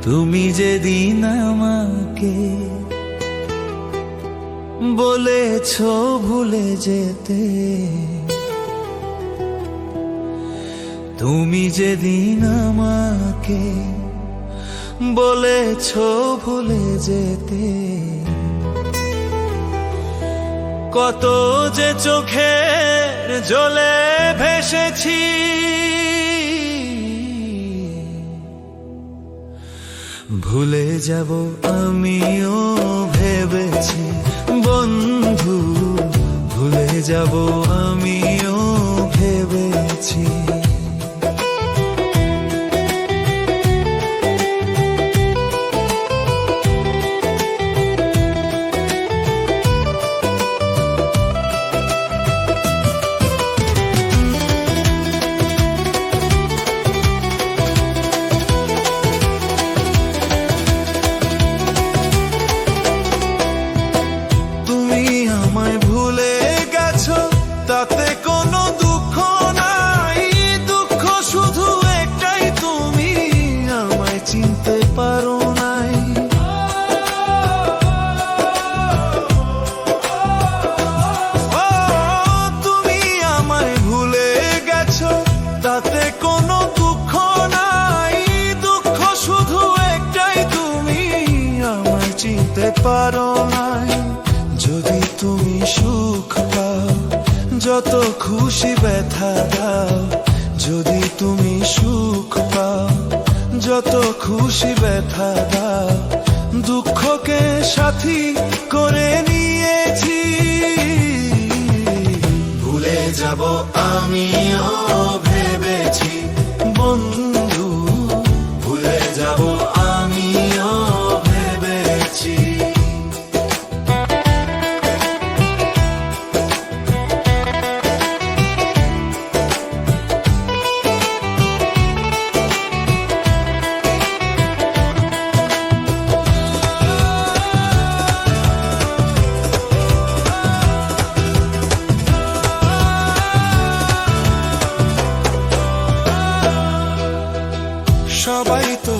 তুমি যেদিন আমাকে বলেছো ভুলে যেতে, তুমি যেদিন আমাকে বলেছো ভুলে যেতে, কত যে চোখের জলে ভেসেছি, ভুলে যাব আমিও ভেবেছি বন্ধু, ভুলে যাব আমিও ভেবেছি। তাতে কোনো দুঃখ নাই, দুঃখ শুধু একটাই, তুমি আমায় চিনতে পারো নাই। তুমি আমায় ভুলে গেছো, তাতে কোনো দুঃখ নাই, দুঃখ শুধু একটাই, তুমি আমায় চিনতে পারো নাই। যদি তুমি সুখ পাও, যত খুশি ব্যথা দাও, যদি তুমি সুখ পাও, যত খুশি ব্যথা দাও, দুঃখকে সাথী করে নিয়েছি, ভুলে যাব আমিও ভেবেছি বন্ধু, ভুলে যাব আমিও ভেবেছি। সবাই তো